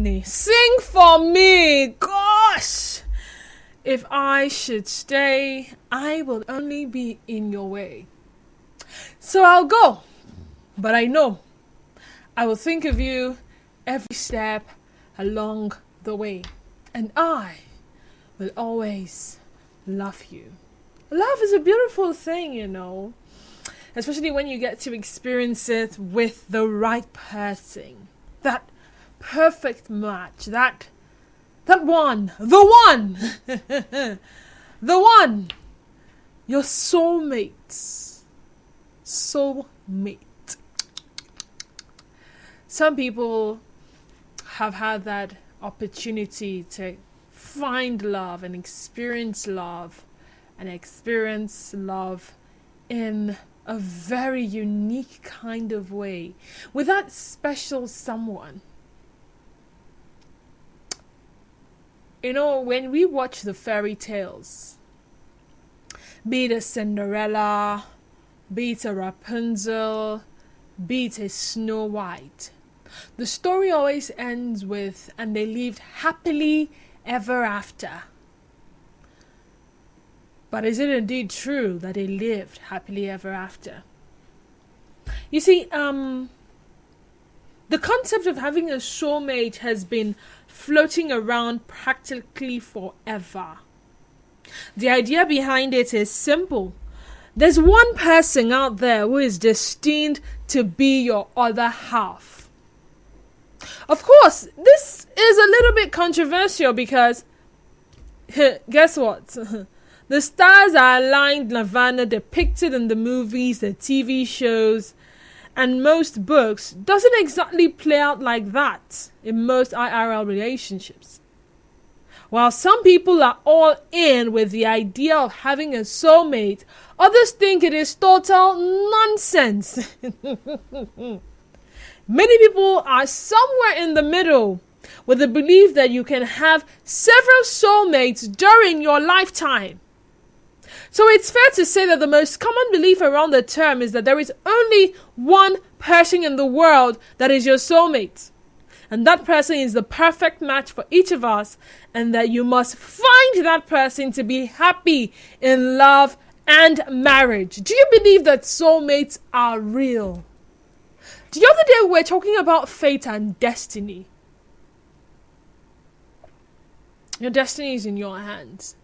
Whitney, sing for me. Gosh. If I should stay, I will only be in your way. So I'll go. But I know I will think of you every step along the way. And I will always love you. Love is a beautiful thing, you know. Especially when you get to experience it with the right person. That perfect match. That one. The one. The one. Your soulmates. Soulmate. Some people have had that opportunity to find love and experience love in a very unique kind of way with that special someone. You know, when we watch the fairy tales, be it a Cinderella, be it a Rapunzel, be it a Snow White, the story always ends with, and they lived happily ever after. But is it indeed true that they lived happily ever after? You see, the concept of having a soulmate has been floating around practically forever. The idea behind it is simple. There's one person out there who is destined to be your other half. Of course, this is a little bit controversial because, guess what? The stars are aligned Nirvana depicted in the movies, the TV shows, and most books doesn't exactly play out like that in most IRL relationships. While some people are all in with the idea of having a soulmate, others think it is total nonsense. Many people are somewhere in the middle with the belief that you can have several soulmates during your lifetime. So it's fair to say that the most common belief around the term is that there is only one person in the world that is your soulmate. And that person is the perfect match for each of us, and that you must find that person to be happy in love and marriage. Do you believe that soulmates are real? The other day we were talking about fate and destiny. Your destiny is in your hands.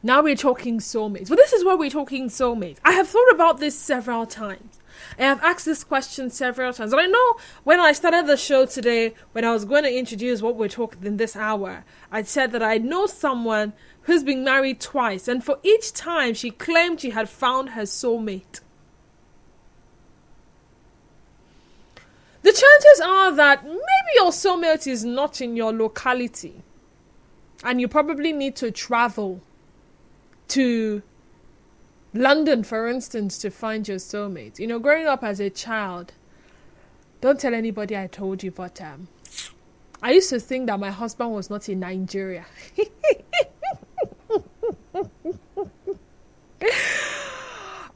Now we're talking soulmates. But this is where we're talking soulmates. I have thought about this several times. I have asked this question several times. And I know when I started the show today, when I was going to introduce what we're talking in this hour, I said that I know someone who's been married twice. And for each time, she claimed she had found her soulmate. The chances are that maybe your soulmate is not in your locality. And you probably need to travel to London, for instance, to find your soulmate. You know, growing up as a child, don't tell anybody I told you, but I used to think that my husband was not in Nigeria.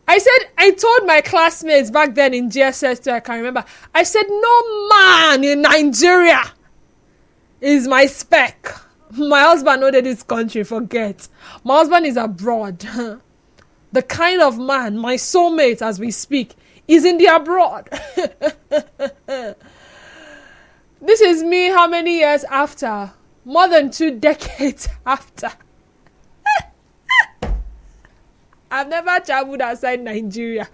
I told my classmates back then in GSS2, I can remember, I said, no man in Nigeria is my spec. My husband know that this country, forget. My husband is abroad. The kind of man, my soulmate as we speak, is in the abroad. This is me how many years after? More than 2 decades after. I've never traveled outside Nigeria.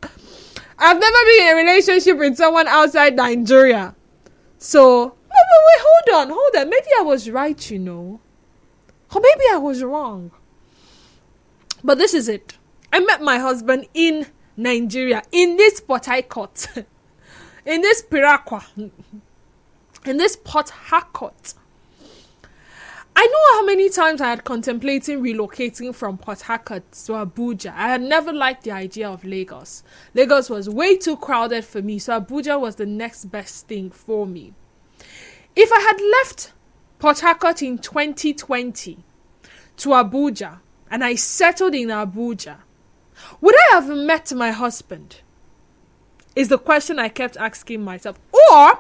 I've never been in a relationship with someone outside Nigeria. So, wait, hold on. Maybe I was right, you know. Or maybe I was wrong. But this is it. I met my husband in Nigeria, in this Port Harcourt, in this Pirakwa, in this Port Harcourt. I know how many times I had contemplating relocating from Port Harcourt to Abuja. I had never liked the idea of Lagos. Lagos was way too crowded for me, so Abuja was the next best thing for me. If I had left Port Harcourt in 2020 to Abuja, and I settled in Abuja, would I have met my husband? Is the question I kept asking myself. Or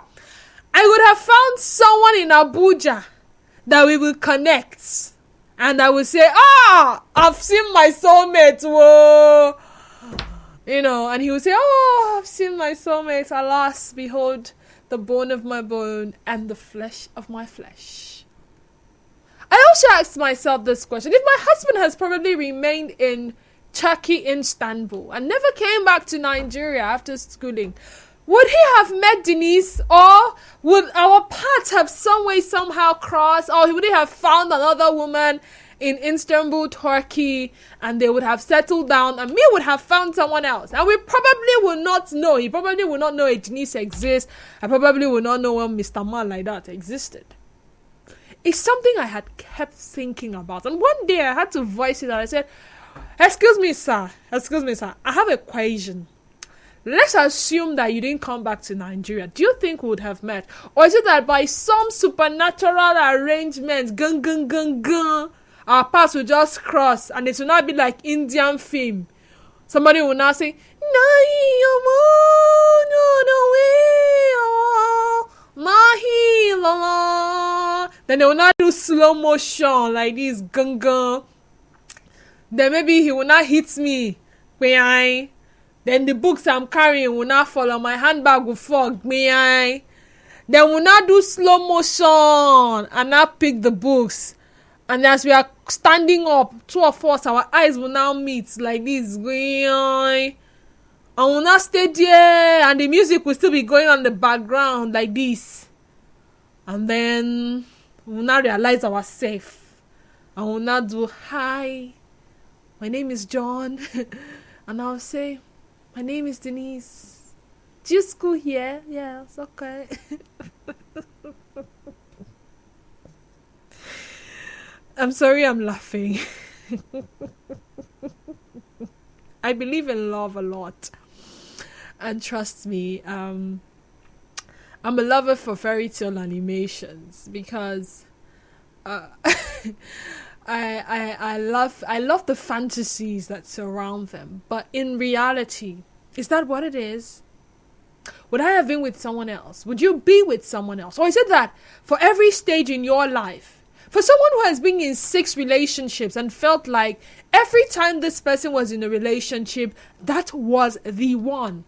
I would have found someone in Abuja that we will connect. And I will say, I've seen my soulmate. Whoa. And he would say, I've seen my soulmate. Alas, behold, the bone of my bone and the flesh of my flesh. I also asked myself this question. If my husband has probably remained in Turkey, Istanbul, and never came back to Nigeria after schooling, would he have met Denise, or would our paths have some way somehow crossed, or would he have found another woman in Istanbul, Turkey, and they would have settled down, and me would have found someone else, and we probably will not know. He probably will not know a Denise exists. I probably will not know one Mr. Man like that existed. It's something I had kept thinking about, and one day I had to voice it out. I said, excuse me, sir, I have a question. Let's assume that you didn't come back to Nigeria. Do you think we would have met? Or is it that by some supernatural arrangement, our paths will just cross, and it will not be like Indian film? Somebody will now say, then they will not do slow motion like this, Then maybe he will not hit me. Then the books I'm carrying will not fall, on my handbag will fall. Then we'll not do slow motion and not pick the books. And as we are standing up, two of us, our eyes will now meet like this. And we'll not stay there, and the music will still be going on the background like this. And then we'll not realize ourselves. And we'll not do, hi, my name is John. And I'll say, my name is Denise. Do you school here? Yes, okay. I'm sorry I'm laughing. I believe in love a lot. And trust me, I'm a lover for fairy tale animations because I love the fantasies that surround them. But in reality, is that what it is? Would I have been with someone else? Would you be with someone else? Or is it that for every stage in your life, for someone who has been in 6 relationships and felt like every time this person was in a relationship, that was the one?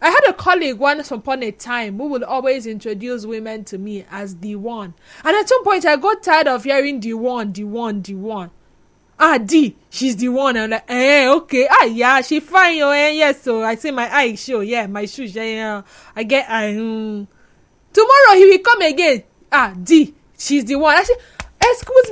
I had a colleague once upon a time who would always introduce women to me as the one. And at some point, I got tired of hearing the one. D, she's the one. I'm like, okay. Yeah, she fine. Yes, so I say my eye show. Yeah, my shoes. Yeah, I get, Tomorrow he will come again. D, she's the one. I say, excuse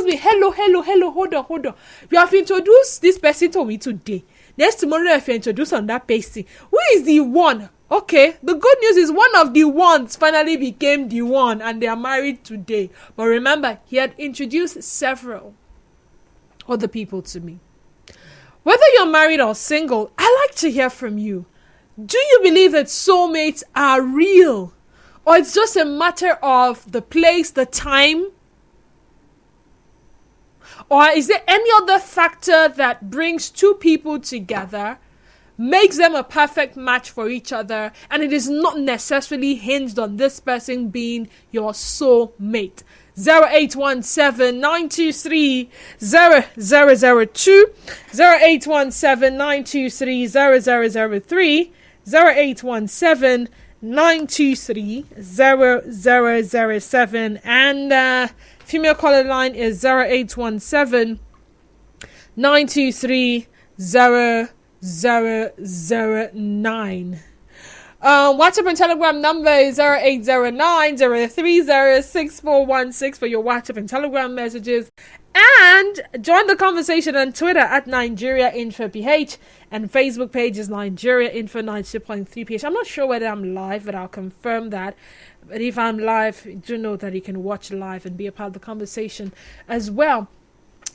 me. Hello. Hold on. You have introduced this person to me today. Next tomorrow, if you introduce on that person, who is the one? Okay, the good news is one of the ones finally became the one, and they are married today. But remember, he had introduced several other people to me. Whether you're married or single, I like to hear from you. Do you believe that soulmates are real? Or it's just a matter of the place, the time? Or is there any other factor that brings two people together, makes them a perfect match for each other, and it is not necessarily hinged on this person being your soulmate? 0817-923-0002, 0817-923-0003, 0817-923-0007, and female caller line is 0817-923-0009. WhatsApp and Telegram number is 0809-030-6416 for your WhatsApp and Telegram messages. And join the conversation on Twitter at Nigeria Info PH, and Facebook page is Nigeria Info 92.3 PH. I'm not sure whether I'm live, but I'll confirm that. But if I'm live, do know that you can watch live and be a part of the conversation as well.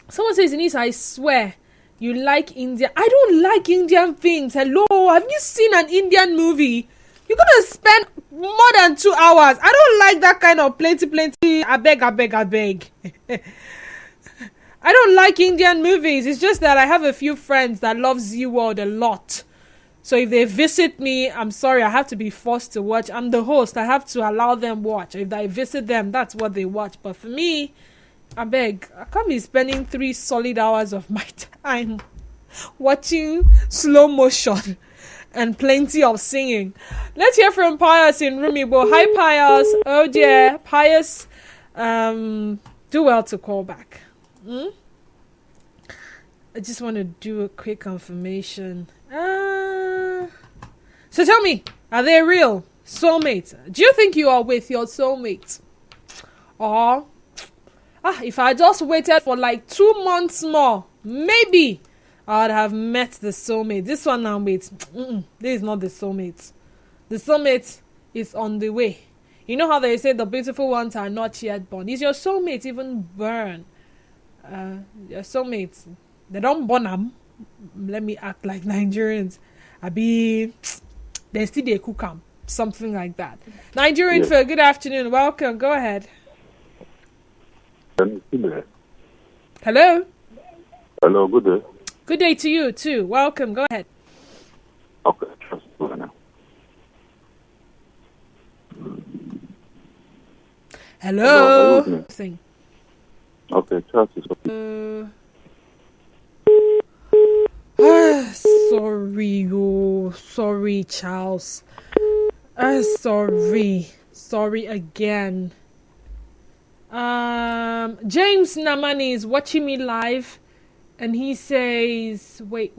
Someone says, Denise, I swear you like India. I don't like Indian things. Hello, have you seen an Indian movie? You're gonna spend more than 2 hours. I don't like that kind of plenty. I beg. I don't like Indian movies. It's just that I have a few friends that love Z World a lot. So if they visit me, I'm sorry, I have to be forced to watch. I'm the host. I have to allow them watch. If I visit them, that's what they watch. But for me, I beg, I can't be spending 3 solid hours of my time watching slow motion and plenty of singing. Let's hear from Pius in Rumibo. Hi, Pius. Oh dear, Pius. Do well to call back. I just want to do a quick confirmation. So tell me, are they real soulmates? Do you think you are with your soulmate? Or if I just waited for like 2 months more, maybe I would have met the soulmate. This one now, wait. This is not the soulmate. The soulmate is on the way. You know how they say the beautiful ones are not yet born? Is your soulmate even born? Your soulmates, they don't born them. Let me act like Nigerians. They still they cook them. Something like that. Nigerian for good afternoon. Welcome. Go ahead. Hello. Hello, good day. Good day to you too. Welcome. Go ahead. Okay. Hello. Thing. Okay, Charles is Sorry, Charles. Sorry again. James Namani is watching me live, and he says, wait.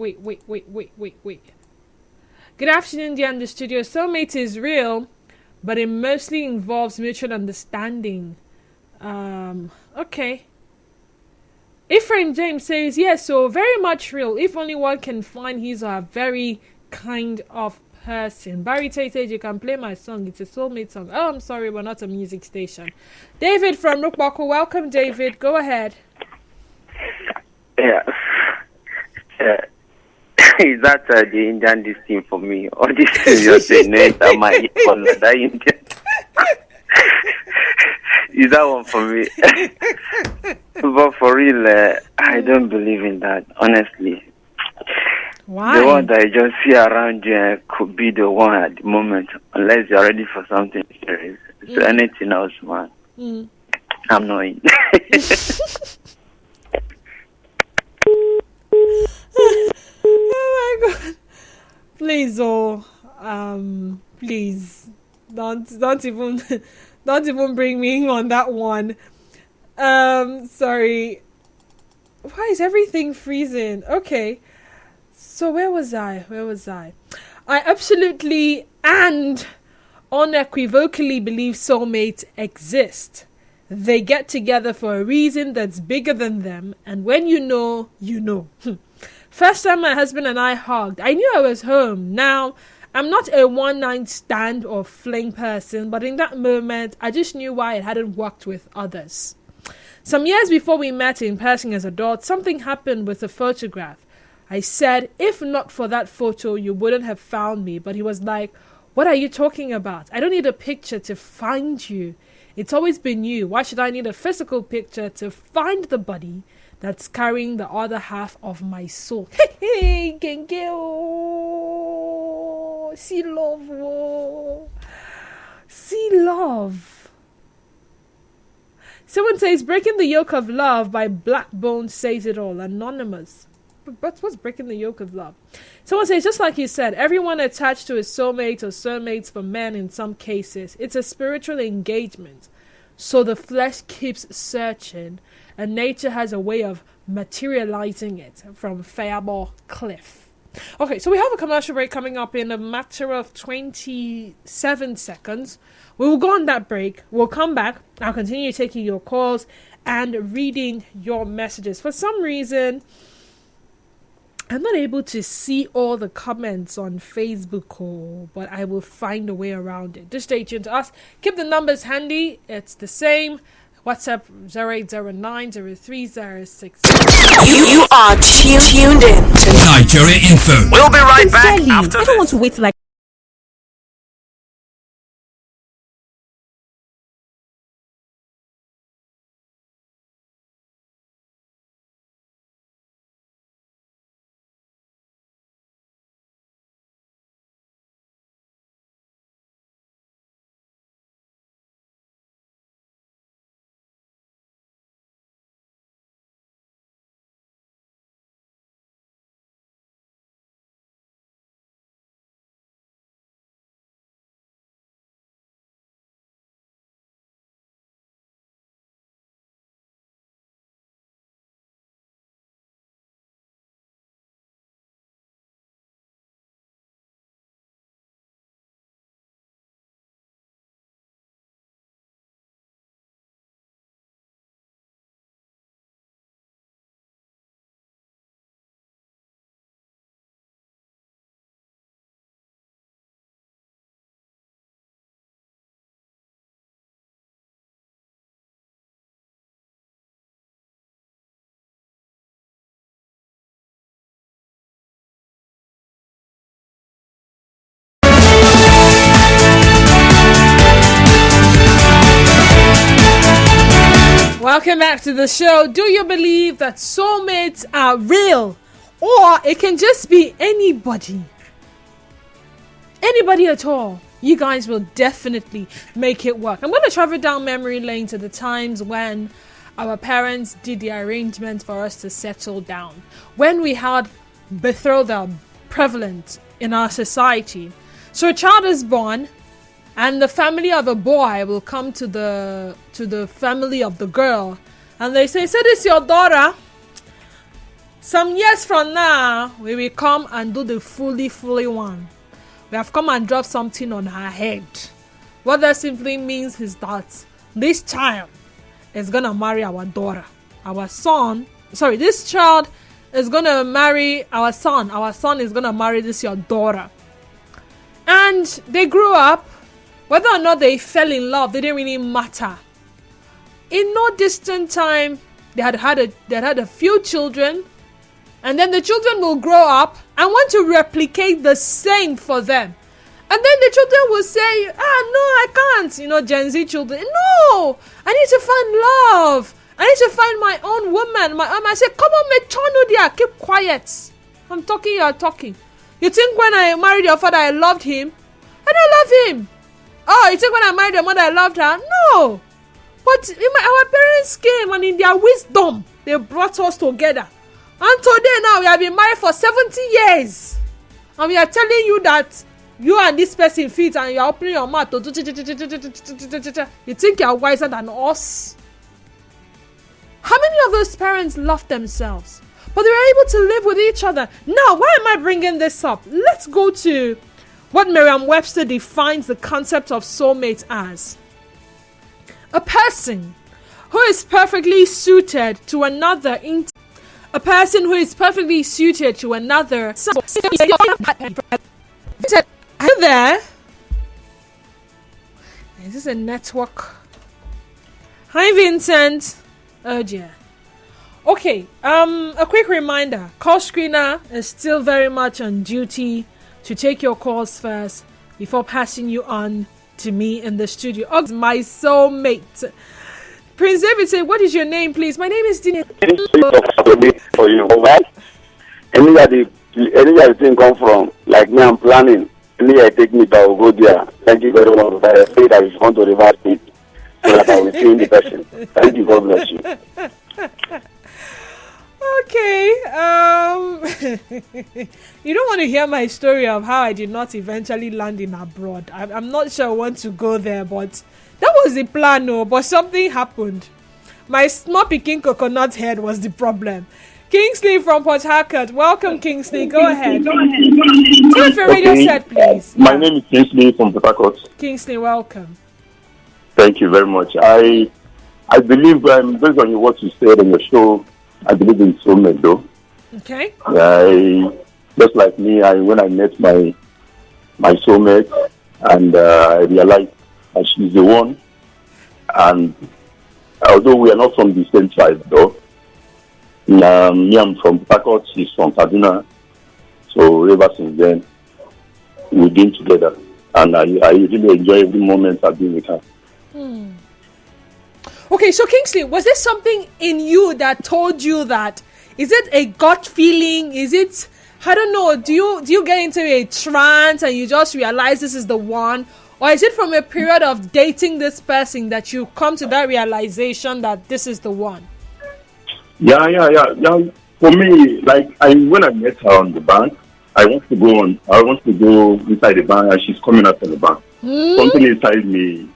Good afternoon, dear in the studio. Soulmate is real, but it mostly involves mutual understanding. Okay. Ephraim James says, yes, so very much real. If only one can find his or her very kind of person. Barry Tate says, you can play my song. It's a soulmate song. Oh, I'm sorry, we're not a music station. David from Rukbako. Welcome, David. Go ahead. Yeah. Is that the Indian this thing for me? Or this thing you're saying, no, it's my that Indian. Is that one for me? But for real, I don't believe in that, honestly. Why? The one that I just see around you could be the one at the moment, unless you're ready for something serious. So anything else, man, I'm not in. Oh my God! Please, please don't even bring me on that one. Sorry. Why is everything freezing? Okay. So where was I? I absolutely and unequivocally believe soulmates exist. They get together for a reason that's bigger than them, and when you know, you know. First time my husband and I hugged, I knew I was home. Now, I'm not a one-night stand or fling person, but in that moment, I just knew why it hadn't worked with others. Some years before we met in person as adults, something happened with a photograph. I said, if not for that photo, you wouldn't have found me. But he was like, what are you talking about? I don't need a picture to find you. It's always been you. Why should I need a physical picture to find the body that's carrying the other half of my soul? Hey, Genge, see love, oh. See love. Someone says, breaking the yoke of love by Blackbone says it all. Anonymous. But what's breaking the yoke of love? Someone says, just like you said, everyone attached to a soulmate or soulmates for men in some cases. It's a spiritual engagement. So the flesh keeps searching, and nature has a way of materializing it from Fireball Cliff. Okay, so we have a commercial break coming up in a matter of 27 seconds. We will go on that break. We'll come back. I'll continue taking your calls and reading your messages. For some reason, I'm not able to see all the comments on Facebook, but I will find a way around it. Just stay tuned to us. Keep the numbers handy. It's the same. WhatsApp 08090306. You are tuned in to Nigeria Info. We'll be right back after I don't want to wait like Welcome back to the show. Do you believe that soulmates are real? Or it can just be anybody? Anybody at all. You guys will definitely make it work. I'm going to travel down memory lane to the times when our parents did the arrangements for us to settle down. When we had betrothal prevalent in our society. So a child is born, and the family of a boy will come to the family of the girl, and they say, "This is your daughter. Some years from now, we will come and do the fully one. We have come and dropped something on her head." What that simply means is that this child is gonna marry our daughter. This child is gonna marry our son. Our son is gonna marry this your daughter. And they grew up. Whether or not they fell in love, they didn't really matter. In no distant time, they had a few children, and then the children will grow up and want to replicate the same for them. And then the children will say, "No, I can't." Gen Z children, "No, I need to find love. I need to find my own woman." I say, "Come on, Mechonu there, keep quiet. I'm talking, you're talking. You think when I married your father, I loved him? I don't love him. Oh, you think when I married your mother, I loved her? No. But our parents came, and in their wisdom, they brought us together. And today now, we have been married for 70 years. And we are telling you that you and this person fit, and you are opening your mouth to do. You think you are wiser than us? How many of those parents love themselves? But they were able to live with each other. Now, why am I bringing this up? Let's go to what Merriam-Webster defines the concept of soulmate as. A person who is perfectly suited to another. A person who is perfectly suited to another. Are you there? Is this a network? Hi, Vincent. Oh dear. Okay, a quick reminder. Call screener is still very much on duty to take your calls first before passing you on to me in the studio. Oh, my soulmate. Prince David said, "What is your name, please?" My name is Dina. For you, right? Anywhere the thing come from, like me, I'm planning. Anywhere I take me, I will go there. Thank you very much. I say that if you want to reverse it, so that I will train the person. Thank you. God bless you. Okay, you don't want to hear my story of how I did not eventually land in abroad. I'm not sure I want to go there, but that was the plan, no, but something happened. My small picking coconut head was the problem. Kingsley from Port Harcourt, welcome Kingsley, go ahead. Turn your radio set, please. My name is Kingsley from Port Harcourt. Kingsley, welcome. Thank you very much. I believe, based on what you said on your show, I believe in soulmate, though. Okay. Just like me, when I met my soulmate, and I realized that she's the one. And although we are not from the same tribe, though, me, I'm from Pakot, she's from Kaduna. So ever since then, we've been together, and I really enjoy every moment I've been with her. Okay, so Kingsley, was there something in you that told you that? Is it a gut feeling? Is it, I don't know, do you get into a trance and you just realize this is the one? Or is it from a period of dating this person that you come to that realization that this is the one? Yeah. For me, when I met her on the bank, I want to go inside the bank, and she's coming out from the bank. Something inside me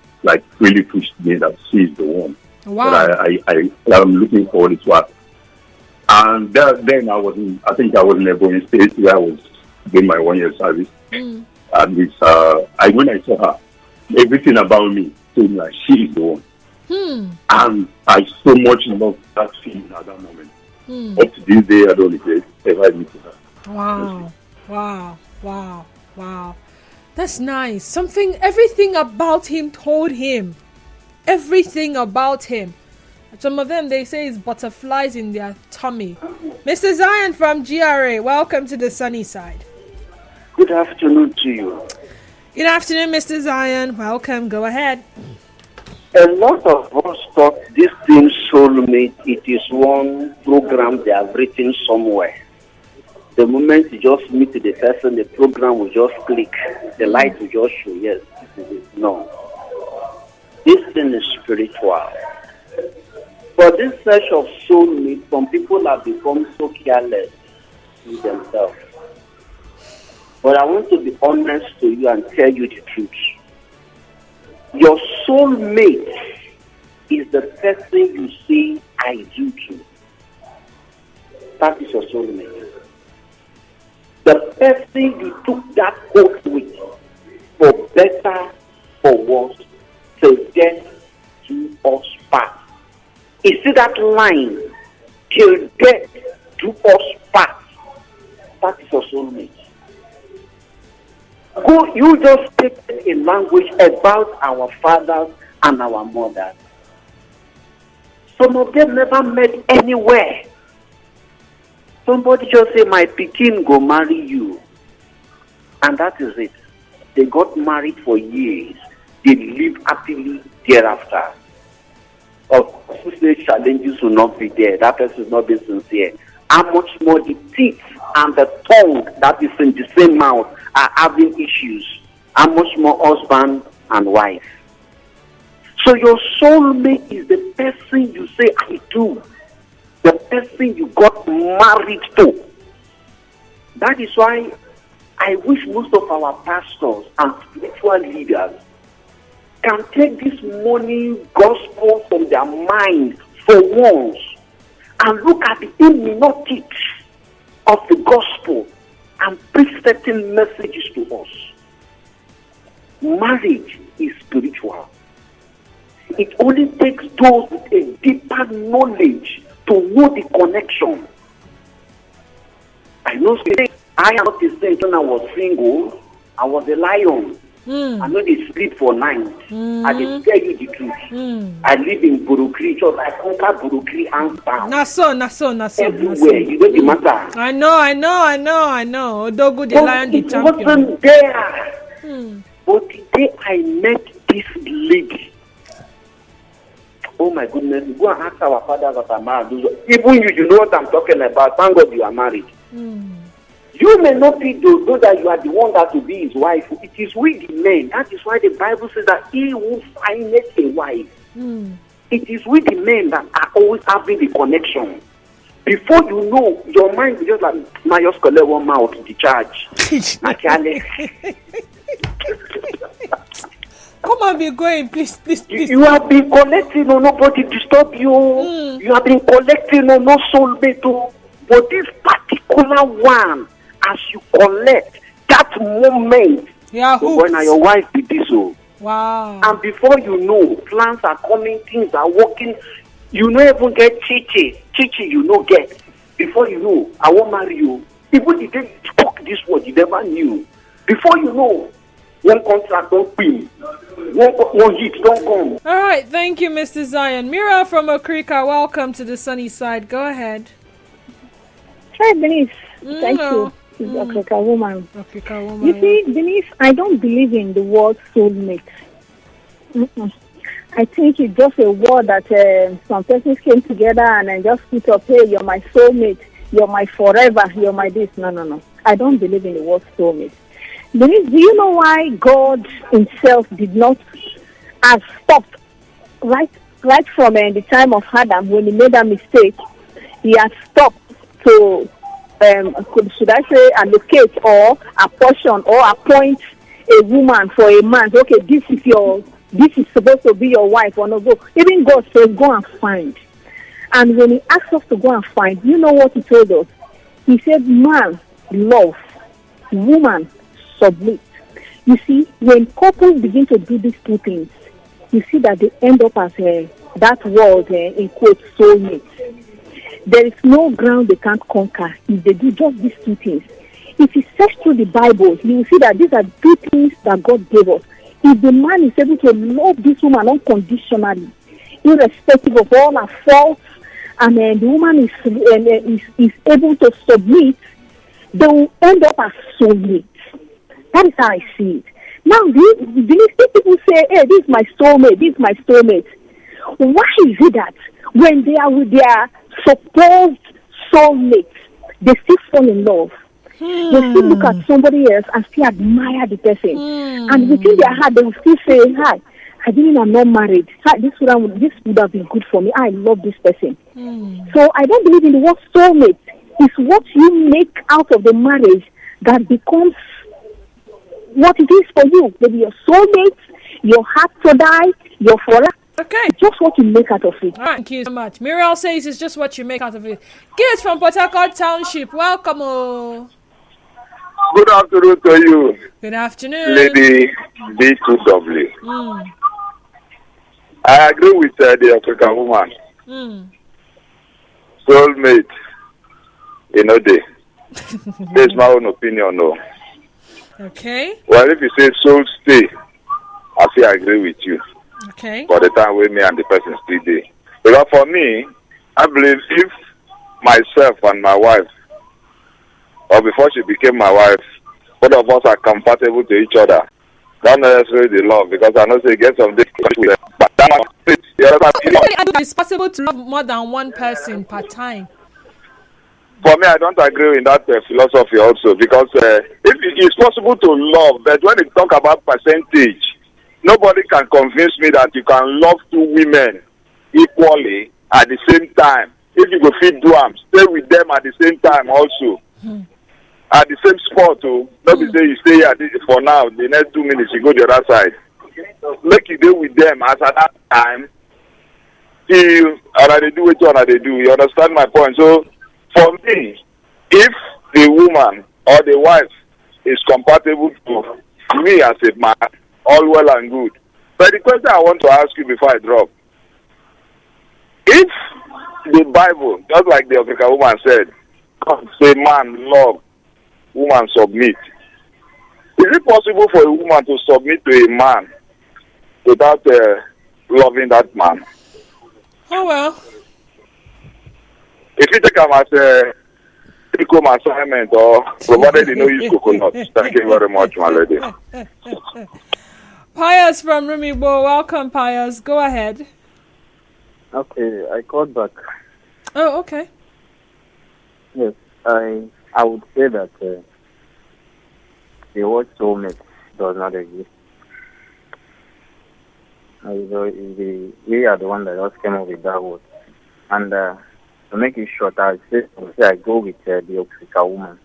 really pushed me that she's the one. Wow. That I'm looking forward to her. And then I think I was in a going state where I was doing my 1 year service. And when I saw her, everything about me told me she is the one. And I so much love that feeling at that moment. Up to this day, I don't regret ever meeting her. Wow. That's nice. Everything about him told him. Everything about him. Some of them, they say, is butterflies in their tummy. Mr. Zion from GRA, welcome to the sunny side. Good afternoon to you. Good afternoon, Mr. Zion. Welcome. Go ahead. A lot of us thought this thing soulmate, it is one program they have written somewhere. The moment you just meet the person, the program will just click. The light will just show, yes, this is it. No. This thing is spiritual. For this search of soulmate, some people have become so careless with themselves. But I want to be honest to you and tell you the truth. Your soulmate is the person you say I do to. That is your soulmate. The person you took that oath with, for better, for worse, till death do us part. You see that line, till death do us part. That is your soulmate. Go, you just take a language about our fathers and our mothers. Some of them never met anywhere. Somebody just say, my pikin go marry you. And that is it. They got married for years. They live happily thereafter. Of course, the challenges will not be there. That person is not being sincere. How much more the teeth and the tongue that is in the same mouth are having issues. How much more husband and wife. So your soulmate is the person you say I do. The person you got married to. That is why I wish most of our pastors and spiritual leaders can take this morning gospel from their mind for once and look at the hermeneutics of the gospel and preach certain messages to us. Marriage is spiritual. It only takes those with a deeper knowledge to know the connection. I know I am not the same when I was single. I was a lion. I know they sleep for night. I can tell you the truth. I live in Burukri, so I conquer Burukri hands down. Naso. Everywhere, you know the matter. I know. Odogu the lion, the champion. It wasn't there. But the day I met this lady, oh my goodness, go and ask our fathers that are married. Even you know what I'm talking about. Thank God you are married. You may not be those that you are the one that will be his wife. It is with the men. That is why the Bible says that he who findeth a wife. It is with the men that are always having the connection. Before you know, your mind is just like, now just collect one mouth to the charge. Come on, be going, please. You have been collecting, nobody disturb you. You have been collecting, no soulmate. But this particular one, as you collect that moment, when your wife be this. Wow. And before you know, plans are coming, things are working. You don't even get chichi, you no get. Before you know, I won't marry you. People didn't talk this word, you never knew. Before you know, one contract don't win. One hit don't come. All right, thank you, Mr. Zion. Mira from Okrika, welcome to the sunny side. Go ahead. Hi, Denise. Thank you. She's Okrika woman. You see, Denise, I don't believe in the word soulmate. I think it's just a word that some persons came together and then just put up, hey, you're my soulmate, you're my forever, you're my this. No. I don't believe in the word soulmate. Denise, do you know why God himself did not have stopped right from the time of Adam when he made a mistake? He has stopped to, should I say, allocate or apportion or appoint a woman for a man. Okay, this is supposed to be your wife or no go. Even God says, go and find. And when he asked us to go and find, you know what he told us? He said, man, love, woman, submit. You see, when couples begin to do these two things, you see that they end up as that word, in quote, soulmate. There is no ground they can't conquer if they do just these two things. If you search through the Bible, you will see that these are two things that God gave us. If the man is able to love this woman unconditionally, irrespective of all her faults, and the woman is able to submit, they will end up as soulmates. That is how I see it. Now, these people say, hey, this is my soulmate, this is my soulmate. Why is it that when they are with their supposed soulmates, they still fall in love? They still look at somebody else and still admire the person. And within their heart, they will still say, hi, I didn't, I'm not married. Hi, this would have been good for me. I love this person. So I don't believe in the word soulmate. It's what you make out of the marriage that becomes what it is for you. Maybe your soulmate, your heart to die, your forever. Okay. It's just what you make out of it. All right, thank you so much. Muriel says it's just what you make out of it. Kids from Port Harcourt Township, welcome. Good afternoon to you. Good afternoon. Lady B2W. I agree with the African woman. Soulmate, there's my own opinion, no. Okay. Well, if you say soul stay, I still agree with you. Okay. For the time with me and the person still there. Because for me, I believe if myself and my wife, or before she became my wife, both of us are compatible to each other, not necessarily the love, because I know they get some difficulty with them. But it's possible to love more than one person per time. For me, I don't agree in that philosophy also, because if it is possible to love, but when you talk about percentage, nobody can convince me that you can love two women equally at the same time. If you go feed them, stay with them at the same time also. At the same spot, not be say you stay here for now, the next 2 minutes you go the other side. Make you deal with them as at that time. Till they do what they do. You understand my point? So for me, if the woman or the wife is compatible to me as a man, all well and good. But the question I want to ask you before I drop, if the Bible, just like the African woman said, say man love, woman submit. Is it possible for a woman to submit to a man without loving that man? Oh well. If you take them as a take-home assignment or provided you know use coconut. Thank you very much, my lady. Pius from Rumibo, welcome Pius. Go ahead. Okay, I called back. Oh, okay. Yes, I would say that the word soulmate does not exist. We are the one that just came up with that word. And to make it short, I go with the African woman.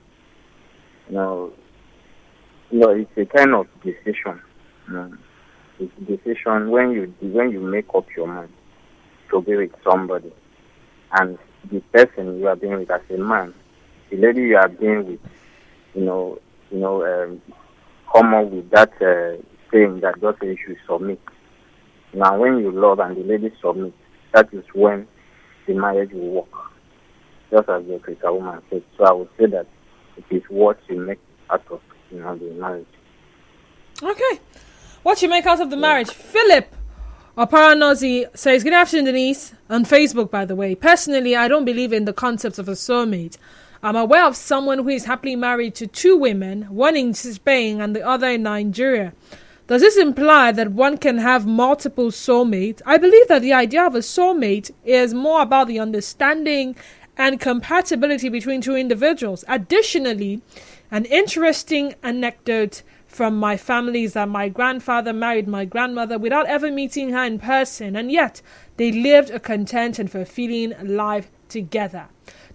It's a kind of decision. It's a decision when you make up your mind to be with somebody, and the person you are being with as a man, the lady you are being with, come up with that saying that just you should submit. Now, when you love and the lady submits, that is when the marriage will work. Just as the African woman said. So I would say that it is what you make out of the marriage. Okay. What you make out of the marriage. Philip Oparanozi says, good afternoon, Denise. On Facebook, by the way. Personally, I don't believe in the concept of a soulmate. I'm aware of someone who is happily married to two women, one in Spain and the other in Nigeria. Does this imply that one can have multiple soulmates? I believe that the idea of a soulmate is more about the understanding and compatibility between two individuals. Additionally, an interesting anecdote from my family is that my grandfather married my grandmother without ever meeting her in person, and yet they lived a content and fulfilling life together.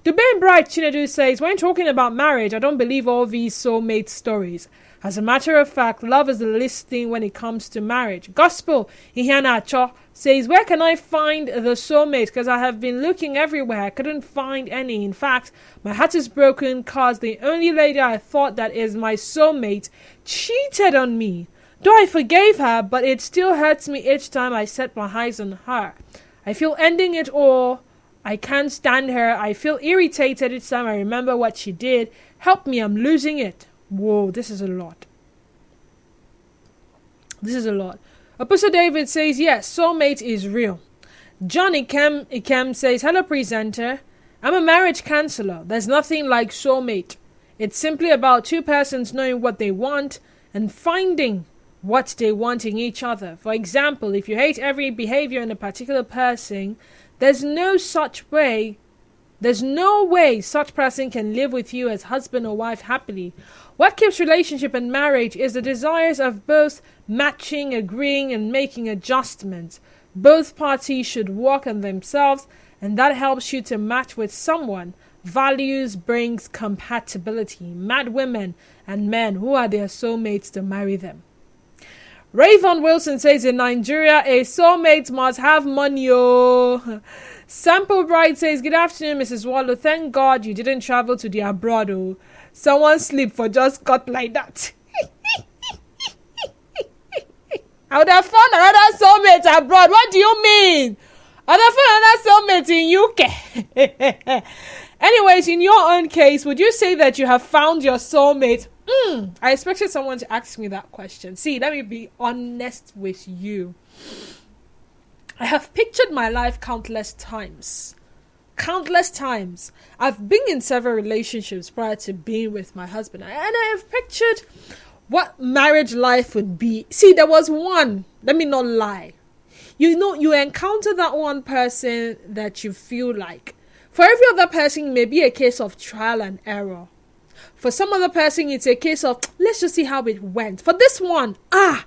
Dubain Bright Chinedu says, when talking about marriage, I don't believe all these soulmate stories. As a matter of fact, love is the least thing when it comes to marriage. Gospel Ihiana Cho says, where can I find the soulmate? Because I have been looking everywhere. I couldn't find any. In fact, my heart is broken because the only lady I thought that is my soulmate cheated on me. Though I forgave her, but it still hurts me each time I set my eyes on her. I feel ending it all. I can't stand her. I feel irritated each time I remember what she did. Help me, I'm losing it. Whoa, this is a lot. This is a lot. Apostle David says, yes, soulmate is real. John Ikem says, hello, presenter. I'm a marriage counselor. There's nothing like soulmate. It's simply about two persons knowing what they want and finding what they want in each other. For example, if you hate every behavior in a particular person, there's no way such person can live with you as husband or wife happily. What keeps relationship and marriage is the desires of both matching, agreeing, and making adjustments. Both parties should work on themselves, and that helps you to match with someone. Values brings compatibility. Mad women and men who are their soulmates to marry them. Rayvon Wilson says in Nigeria, a soulmate must have money. Oh. Sample Bright says, good afternoon, Mrs. Wallow. Thank God you didn't travel to the abroad. Oh. Someone sleep for just cut like that. I would have found another soulmate abroad. What do you mean? I would have found another soulmate in UK. Anyways, in your own case, would you say that you have found your soulmate? I expected someone to ask me that question. See, let me be honest with you. I have pictured my life countless times. Countless times. I've been in several relationships prior to being with my husband. And I have pictured what marriage life would be. See, there was one. Let me not lie. You know, you encounter that one person that you feel like. For every other person, it may be a case of trial and error. For some other person, it's a case of, let's just see how it went. For this one, I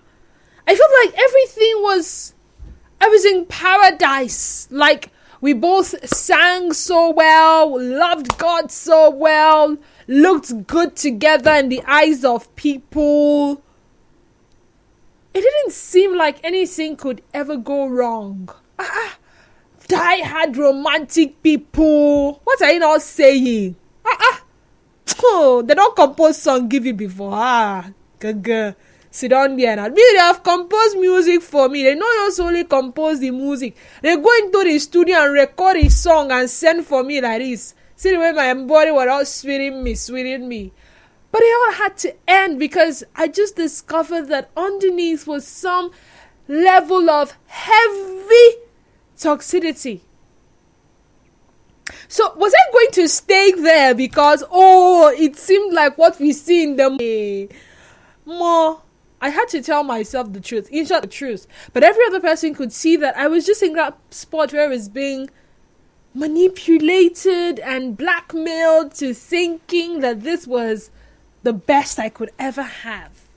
felt like I was in paradise. Like, we both sang so well, loved God so well, looked good together in the eyes of people. It didn't seem like anything could ever go wrong. Die-hard romantic people. What are you not saying? Oh, they don't compose song give you before. Sit down there now. They have composed music for me. They not just only compose the music. They go into the studio and record a song and send for me like this. See the way my body was all sweating me. But it all had to end because I just discovered that underneath was some level of heavy toxicity. So was I going to stay there because, it seemed like what we see in the more? I had to tell myself the truth. In short, the truth. But every other person could see that I was just in that spot where I was being manipulated and blackmailed to thinking that this was the best I could ever have.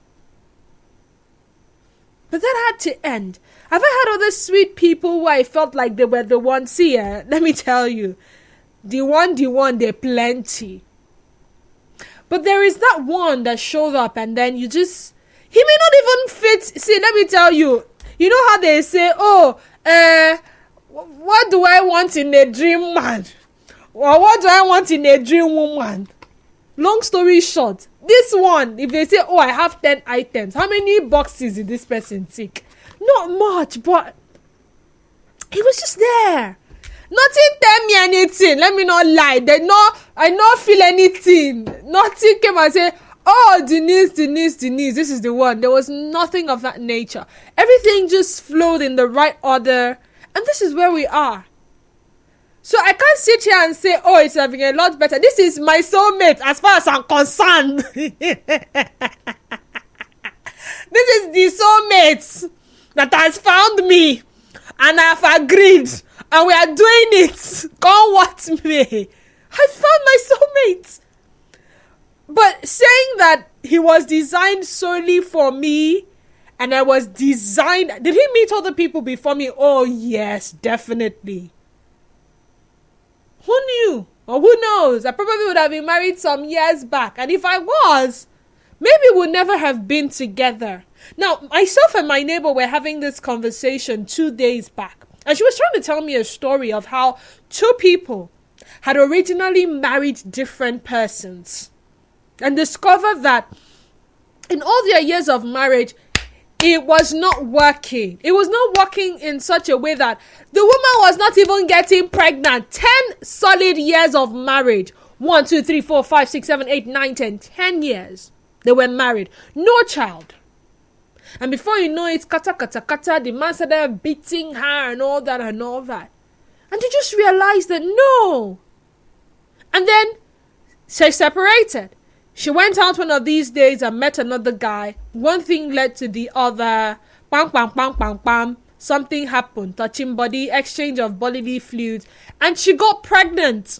But that had to end. Have I had other sweet people who I felt like they were the ones? See, let me tell you. The one, they're plenty. But there is that one that showed up and then he may not even fit. See, let me tell you. You know how they say, what do I want in a dream man? Or what do I want in a dream woman? Long story short, this one, if they say, I have 10 items, how many boxes did this person tick? Not much, but he was just there. Nothing tell me anything. Let me not lie. I not feel anything. Nothing came and say, Denise, this is the one. There was nothing of that nature. Everything just flowed in the right order. And this is where we are. So I can't sit here and say, it's having a lot better. This is my soulmate as far as I'm concerned. This is the soulmate that has found me. And I've agreed. And we are doing it. Come what may. I found my soulmate. But saying that he was designed solely for me and I was designed... Did he meet other people before me? Oh, yes, definitely. Who knew? Or who knows? I probably would have been married some years back. And if I was, maybe we would never have been together. Now, myself and my neighbor were having this conversation 2 days back. And she was trying to tell me a story of how two people had originally married different persons and discovered that in all their years of marriage, it was not working. It was not working in such a way that the woman was not even getting pregnant. 10 solid years of marriage. 1, 2, 3, 4, 5, 6, 7, 8, 9, 10. 10 years. They were married. No child. And before you know it, kata, the man started beating her and all that. And they just realized that no. And then they separated. She went out one of these days and met another guy. One thing led to the other. Bam, bam, bam, bam, bam. Something happened. Touching body, exchange of bodily fluids. And she got pregnant.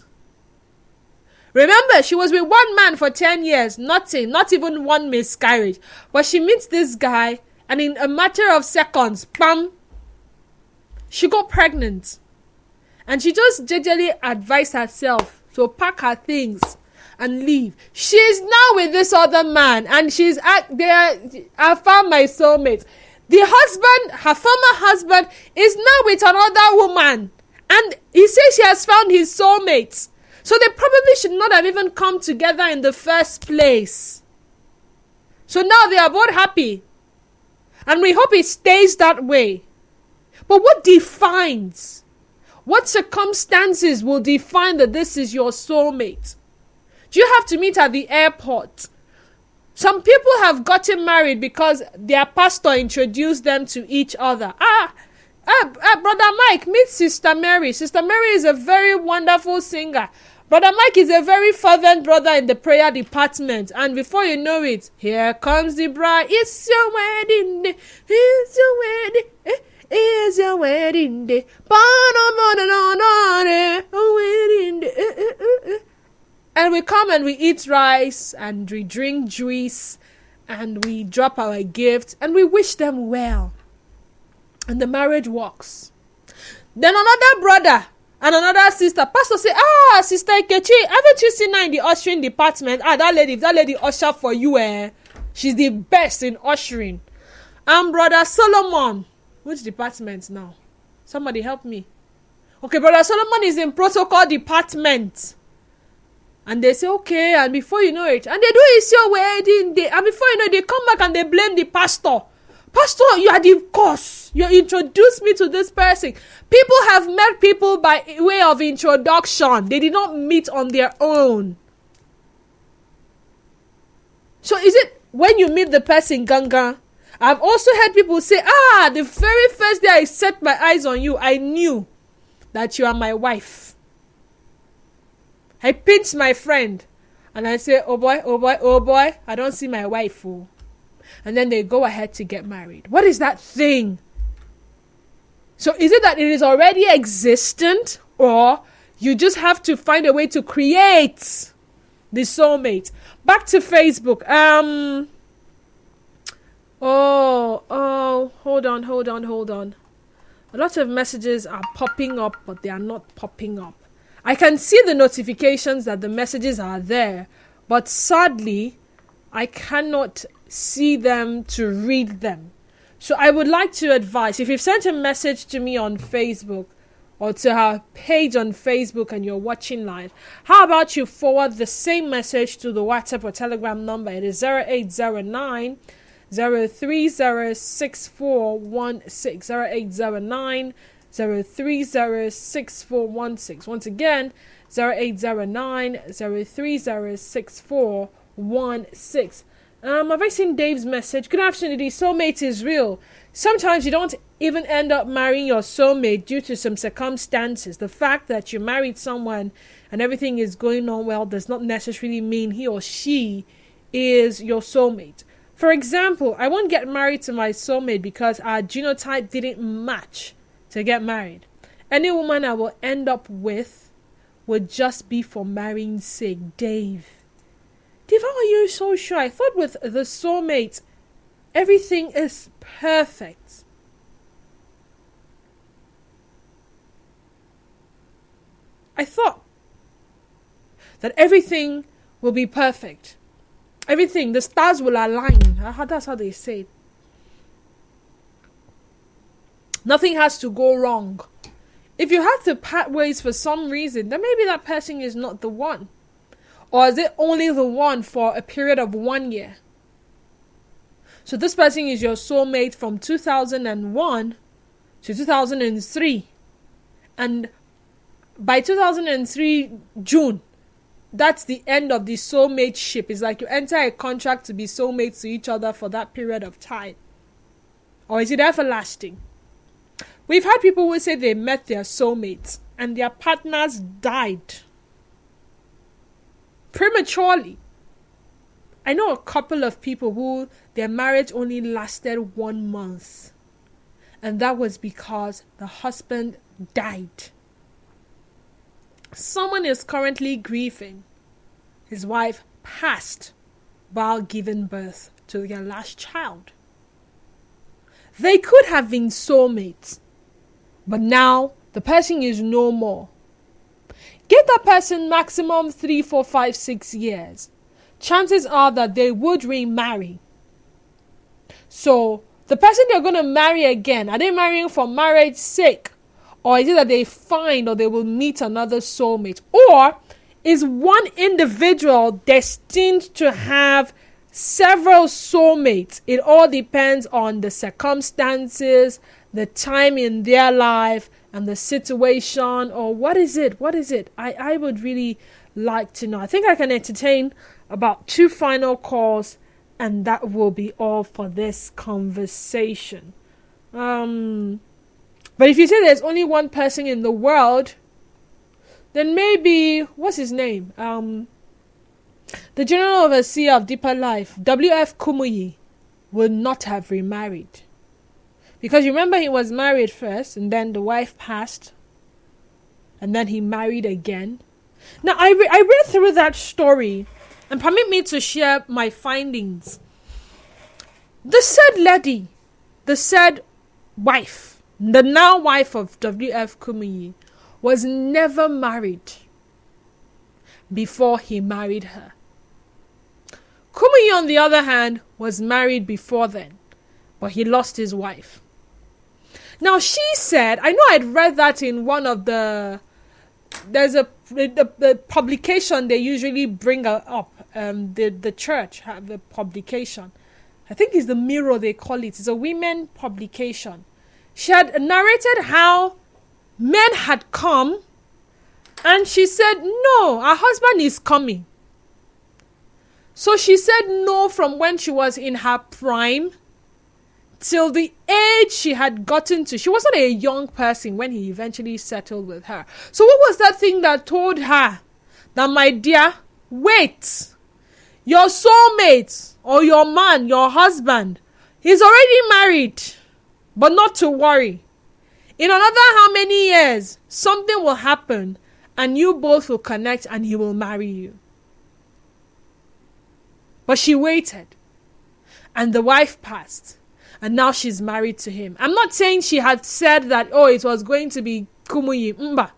Remember, she was with one man for 10 years. Nothing. Not even one miscarriage. But she meets this guy. And in a matter of seconds, bam, she got pregnant. And she just gingerly advised herself to pack her things and leave. She's now with this other man. And she's at there. I found my soulmate. The husband, her former husband, is now with another woman. And he says she has found his soulmate. So they probably should not have even come together in the first place. So now they are both happy. And we hope it stays that way. But what defines? What circumstances will define that this is your soulmate? Do you have to meet at the airport? Some people have gotten married because their pastor introduced them to each other. Brother Mike, meet Sister Mary. Sister Mary is a very wonderful singer. Brother Mike is a very fervent brother in the prayer department. And before you know it, here comes the bride. It's your wedding day. It's your wedding. It's your wedding day. Wedding day. And we come and we eat rice and we drink juice and we drop our gifts and we wish them well. And the marriage works. Then another brother and another sister. Pastor say, Sister Ikechi, haven't you seen her in the ushering department? That lady usher for you, She's the best in ushering. And Brother Solomon. Which department now? Somebody help me. Okay, Brother Solomon is in protocol department. And they say, okay, and before you know it, and they do it's your wedding day, and before you know it, they come back and they blame the pastor. Pastor, you are the cause. You introduced me to this person. People have met people by way of introduction. They did not meet on their own. So is it when you meet the person, Ganga? I've also heard people say, the very first day I set my eyes on you, I knew that you are my wife. I pinch my friend and I say, oh boy, I don't see my wife. Oh. And then they go ahead to get married. What is that thing? So is it that it is already existent, or you just have to find a way to create the soulmate? Back to Facebook. Hold on. A lot of messages are popping up, but they are not popping up. I can see the notifications that the messages are there, but sadly, I cannot see them to read them. So I would like to advise, if you've sent a message to me on Facebook or to our page on Facebook and you're watching live, how about you forward the same message to the WhatsApp or Telegram number? It is 0809 0306416 0809 0306416. Once again, 0809 0306416. I've seen Dave's message. Good afternoon, the soulmate is real. Sometimes you don't even end up marrying your soulmate due to some circumstances. The fact that you married someone and everything is going on well does not necessarily mean he or she is your soulmate. For example, I won't get married to my soulmate because our genotype didn't match to get married. Any woman I will end up with would just be for marrying's sake. Dave, how are you so sure? I thought with the soulmate, everything is perfect. I thought that everything will be perfect. Everything, the stars will align. That's how they say it. Nothing has to go wrong. If you have to part ways for some reason, then maybe that person is not the one. Or is it only the one for a period of 1 year? So this person is your soulmate from 2001 to 2003. And by 2003 June, that's the end of the soulmate ship. It's like you enter a contract to be soulmates to each other for that period of time. Or is it everlasting? We've had people who say they met their soulmates and their partners died prematurely. I know a couple of people who their marriage only lasted 1 month. And that was because the husband died. Someone is currently grieving. His wife passed while giving birth to their last child. They could have been soulmates, but now the person is no more. Give that person maximum 3, 4, 5, 6 years. Chances are that they would remarry. So, the person they're going to marry again, are they marrying for marriage's sake? Or is it that they find or they will meet another soulmate? Or is one individual destined to have several soulmates? It all depends on the circumstances, the time in their life, and the situation. Or what is it? What is it? I would really like to know. I think I can entertain about 2 final calls, and that will be all for this conversation. But if you say there's only one person in the world, then maybe, what's his name? The General Overseer of Deeper Life, W.F. Kumuyi, will not have remarried. Because you remember he was married first, and then the wife passed, and then he married again. Now, I read through that story, and permit me to share my findings. The said lady, the said wife, the now wife of W.F. Kumuyi, was never married before he married her. Kumuyi, on the other hand, was married before then, but he lost his wife. Now, she said, I know I'd read that in one of the publication they usually bring up. The church have a publication. I think it's the Mirror they call it. It's a women publication. She had narrated how men had come, and she said, no, her husband is coming. So she said no from when she was in her prime till the age she had gotten to. She wasn't a young person when he eventually settled with her. So what was that thing that told her that, my dear, wait, your soulmate or your man, your husband, he's already married, but not to worry. In another how many years, something will happen and you both will connect and he will marry you. But she waited, and the wife passed, and now she's married to him. I'm not saying she had said that, oh, it was going to be Kumuyi Mba,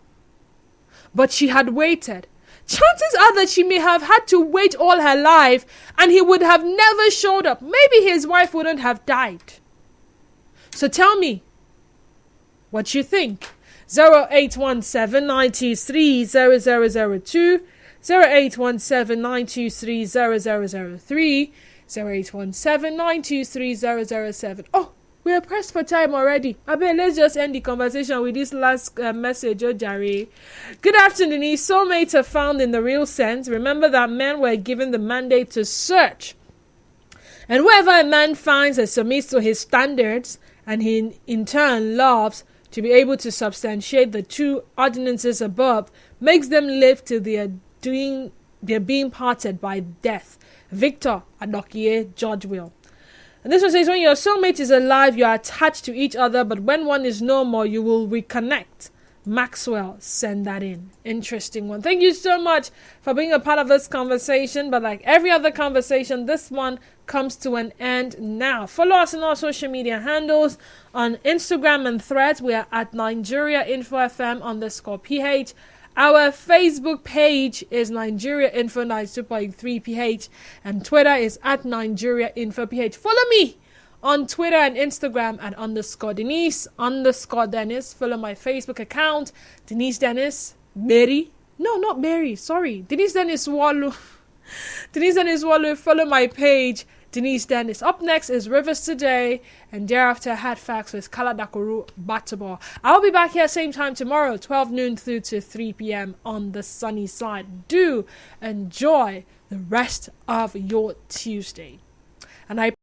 but she had waited. Chances are that she may have had to wait all her life, and he would have never showed up. Maybe his wife wouldn't have died. So tell me what you think. 0817-923-0002, 0817-923-0003, 0817-923-0007. Oh, we are pressed for time already. I bet let's just end the conversation with this last message, Jare. Good afternoon. Soulmates are found in the real sense. Remember that men were given the mandate to search. And whoever a man finds and submits to his standards, and he in turn loves, to be able to substantiate the two ordinances above, makes them live till they're being parted by death. Victor Adokie, George Will. And this one says, when your soulmate is alive, you are attached to each other, but when one is no more, you will reconnect. Maxwell, send that in. Interesting one. Thank you so much for being a part of this conversation. But like every other conversation, this one comes to an end now. Follow us on our social media handles. On Instagram and Threads, we are at Nigeria Info FM _PH. Our Facebook page is Nigeria Info 92.3 PH, and Twitter is at Nigeria Info PH. Follow me on Twitter and Instagram at _Denise _Dennis. Follow my Facebook account, Denise Dennis. Mary. No, not Mary. Sorry. Denise Dennis Wallu. Denise Dennis Wallu. Follow my page, Denise Dennis. Up next is Rivers Today, and thereafter Hard Facts with Kala Dakoru Batabo. I'll be back here same time tomorrow, 12 noon through to 3 p.m. on the sunny side. Do enjoy the rest of your Tuesday. And I